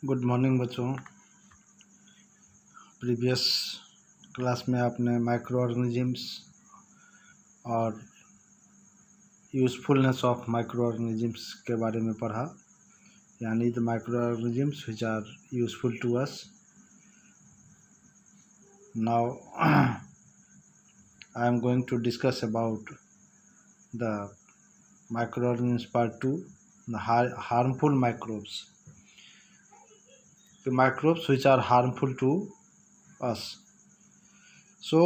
Good morning बच्चों। Previous class में आपने माइक्रो ऑर्गेनिजम्स और यूज़फुलनेस ऑफ माइक्रो ऑर्गेनिजम्स के बारे में पढ़ा, यानी the microorganisms which are useful to us. Now I am going to discuss about the microorganisms part 2, the harmful microbes. The microbes which are harmful to us. So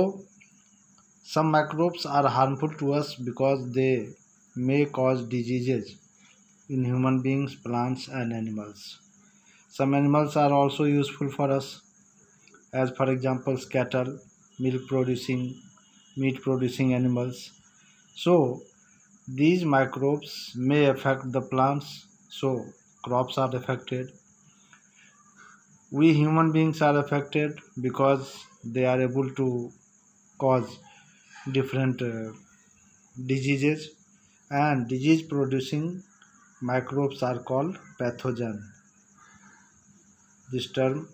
some microbes are harmful to us because they may cause diseases in human beings, plants and animals. Some animals are also useful for us, as for example cattle, milk producing, meat producing animals. So these microbes may affect the plants, so crops are affected. We human beings are affected because they are able to cause different diseases, and disease producing microbes are called pathogen. This term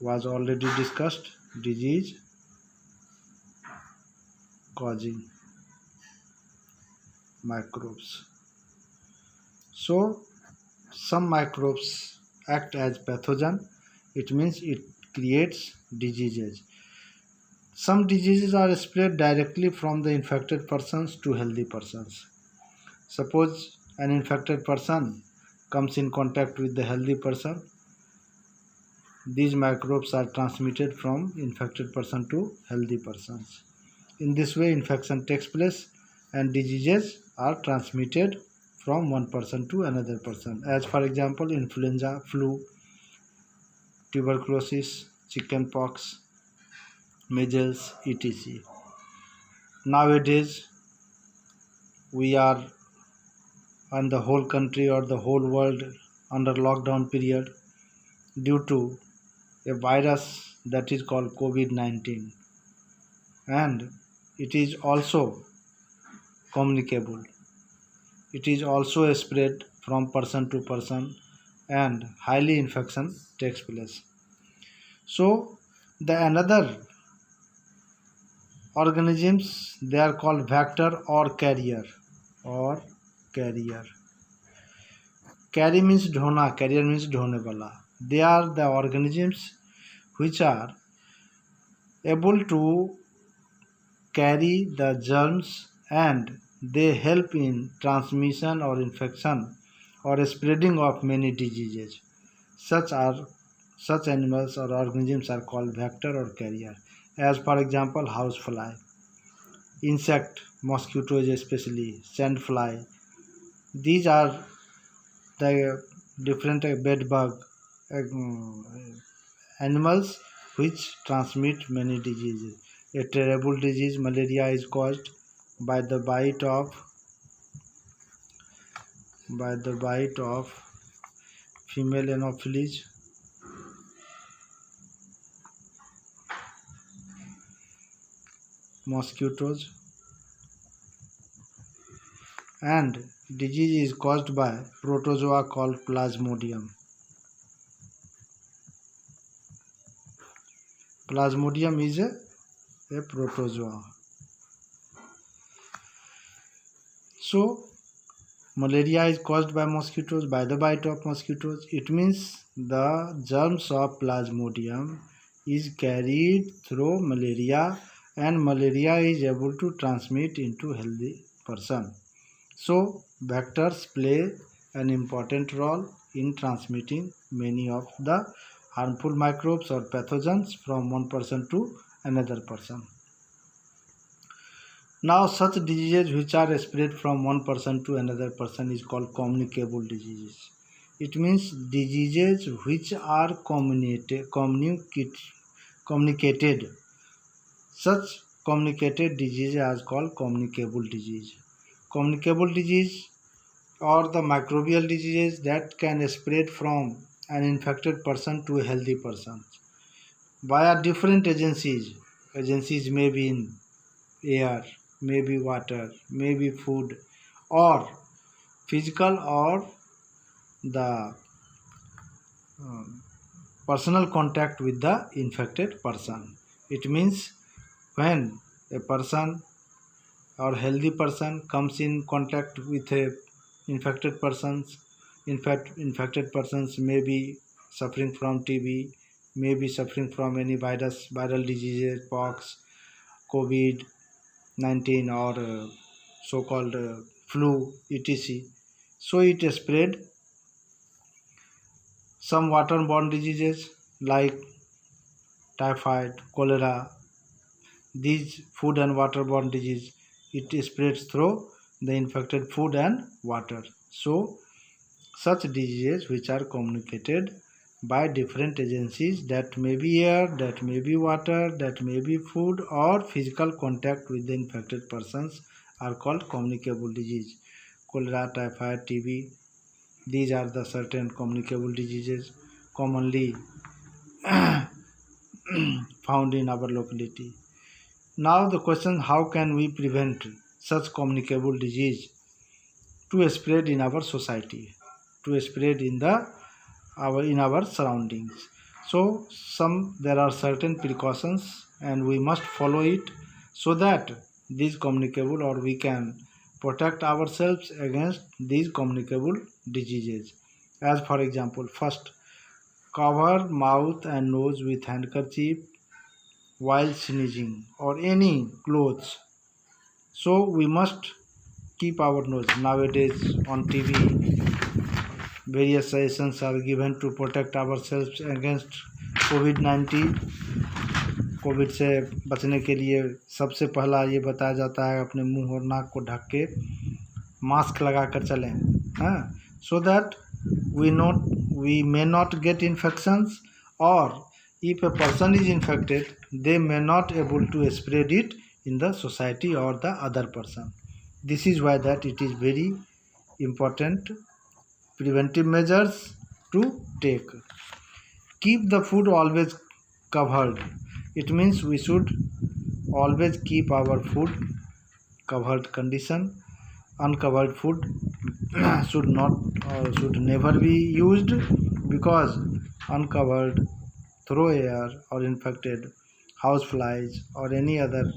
was already discussed, disease causing microbes. So some microbes act as pathogen, it means it creates diseases. Some diseases are spread directly from the infected persons to healthy persons. Suppose an infected person comes in contact with the healthy person, these microbes are transmitted from infected person to healthy persons. In this way, infection takes place and diseases are transmitted from one person to another person. As for example, influenza, flu, tuberculosis, chickenpox, measles, etc. Nowadays, we are on the whole country or the whole world under lockdown period due to a virus that is called COVID-19, and it is also communicable. It is also spread from person to person and highly infection takes place. So the another organisms, they are called vector or carrier. Carry means dhona, carrier means dhone wala. They are the organisms which are able to carry the germs and they help in transmission or infection or spreading of many diseases. Such animals or organisms are called vector or carrier. As for example, housefly, insect, mosquitoes especially, sandfly. These are the different bed bug animals which transmit many diseases. A terrible disease, malaria, is caused by the bite of female anopheles, mosquitoes, and disease is caused by protozoa called Plasmodium. Plasmodium is a protozoa. So malaria is caused by mosquitoes, by the bite of mosquitoes. It means the germs of Plasmodium is carried through malaria and malaria is able to transmit into healthy person. So vectors play an important role in transmitting many of the harmful microbes or pathogens from one person to another person. Now such diseases which are spread from one person to another person is called communicable diseases. It means diseases which are communicated. Such communicated disease is called communicable disease. Communicable disease or the microbial diseases that can spread from an infected person to a healthy person via different agencies. Agencies may be in air, maybe water, maybe food, or physical or the personal contact with the infected person. It means when a person or healthy person comes in contact with a infected persons, infected persons may be suffering from TB, may be suffering from any viral diseases, pox, COVID-19, or so-called flu, etc. So it spread some waterborne diseases like typhoid, cholera. These food and waterborne disease, it spreads through the infected food and water. So such diseases which are communicated by different agencies, that may be air, that may be water, that may be food, or physical contact with the infected persons, are called communicable disease. Cholera, typhoid, TB, these are the certain communicable diseases commonly found in our locality. Now the question, how can we prevent such communicable disease to spread in our society, to spread in our surroundings? So there are certain precautions and we must follow it, so that these communicable, or we can protect ourselves against these communicable diseases. As for example, first, cover mouth and nose with handkerchief while sneezing or any clothes. So we must keep our nose. Nowadays on TV, various suggestions are given to protect ourselves against COVID-19. Covid से बचने के लिए सबसे पहला ये बताया जाता है, अपने मुंह और नाक को ढक के मास्क लगा कर चलें, हाँ, so that we may not get infections, or if a person is infected, they may not able to spread it in the society or the other person. This is why that it is very important preventive measures to take. Keep the food always covered. It means we should always keep our food covered condition. Uncovered food should never be used, because uncovered through air or infected house flies or any other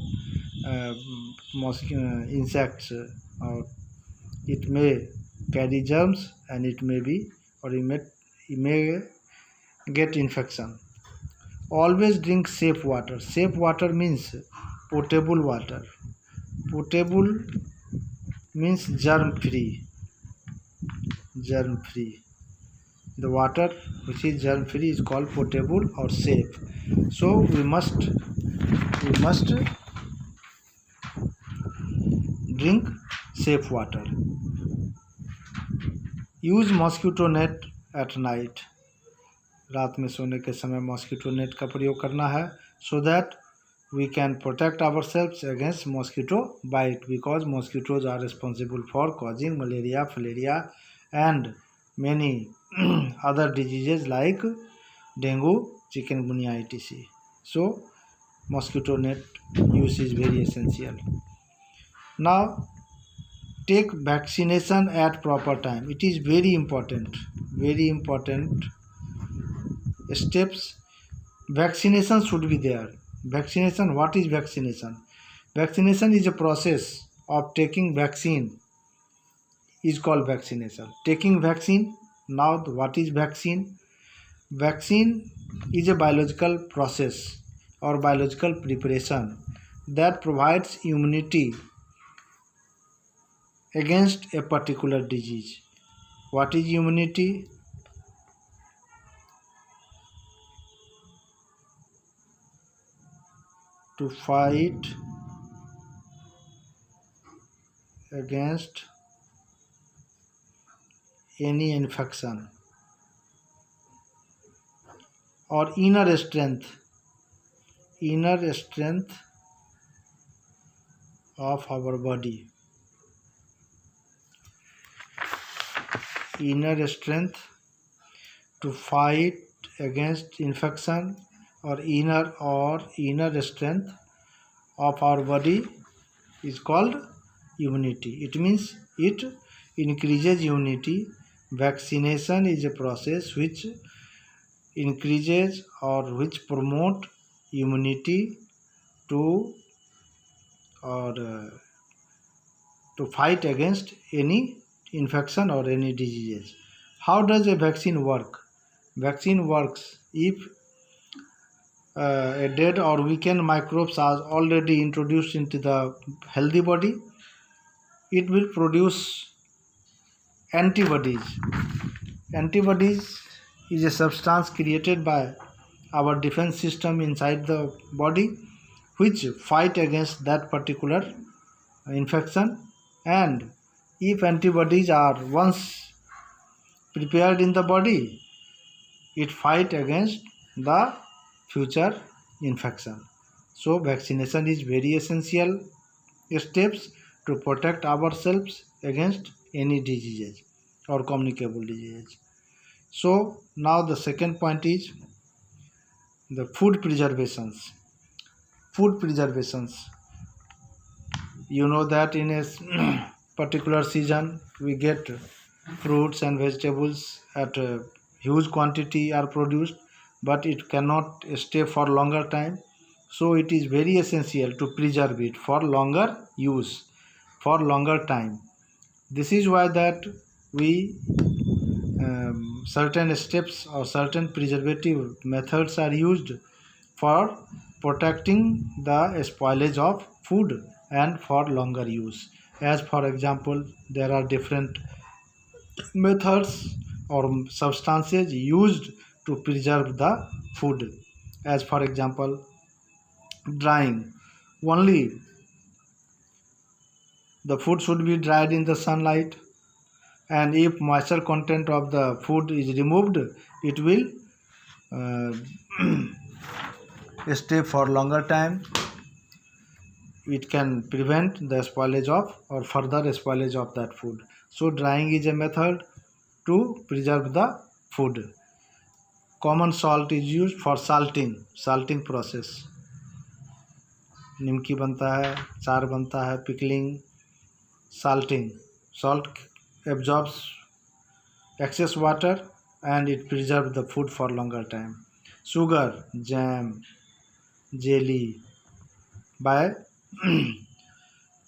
insects, or it may carry germs, and it may get infection. Always drink safe water. Safe water means potable water. Potable means germ free. The water which is germ free is called potable or safe. So we must drink safe water. Use mosquito net at night. रात में सोने के समय mosquito net का प्रयोग करना है, so that we can protect ourselves against mosquito bite, because mosquitoes are responsible for causing malaria, filariae, and many other diseases like dengue, chikungunya, etc. So mosquito net use is very essential. Now take vaccination at proper time. It is very important steps. Vaccination should be there. Vaccination, what is vaccination? Vaccination is a process of taking vaccine, is called vaccination. Taking vaccine. Now what is vaccine? Vaccine is a biological process or biological preparation that provides immunity against a particular disease. What is immunity? To fight against any infection, or inner strength of our body. Inner strength to fight against infection, or inner strength of our body is called immunity. It means it increases immunity. Vaccination is a process which increases or which promote immunity to or to fight against any infection or any diseases. How does a vaccine work? Vaccine works if a dead or weakened microbes are already introduced into the healthy body. It will produce antibodies. Antibodies is a substance created by our defense system inside the body which fight against that particular infection, and if antibodies are once prepared in the body, it fight against the future infection. So vaccination is very essential steps to protect ourselves against any diseases or communicable diseases. So now the second point is the food preservations. Food preservations. You know that in a particular season we get fruits and vegetables at a huge quantity are produced, but it cannot stay for longer time. So it is very essential to preserve it for longer use, for longer time. This is why that we certain steps or certain preservative methods are used for protecting the spoilage of food and for longer use. As for example, there are different methods or substances used to preserve the food. As for example, drying. Only the food should be dried in the sunlight, and if moisture content of the food is removed, it will stay for longer time. It can prevent the spoilage of or further spoilage of that food. So drying is a method to preserve the food. Common salt is used for salting process. निमकी बनता है, चार बनता है, pickling, salting. Salt absorbs excess water and it preserves the food for longer time. Sugar, jam, jelly. By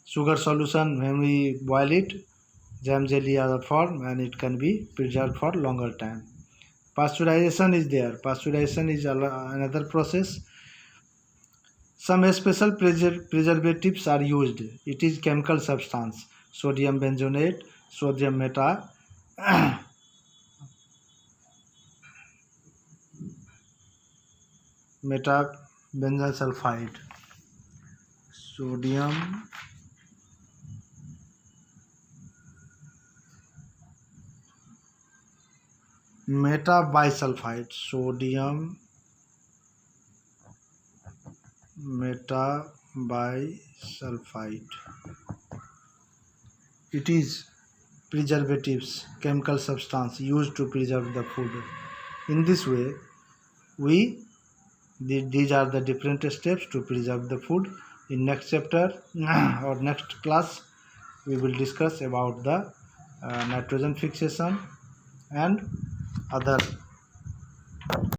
sugar solution, when we boil it, jam jelly are formed and it can be preserved for longer time. Pasteurization is there. Pasteurization is another process. Some special preservatives are used. It is chemical substance. Sodium benzoate, sodium metabenzyl sulfide, sodium metabisulfide, sodium metabisulfide. It is preservatives, chemical substance used to preserve the food. In this way, these are the different steps to preserve the food. In next chapter or next class, we will discuss about the nitrogen fixation and other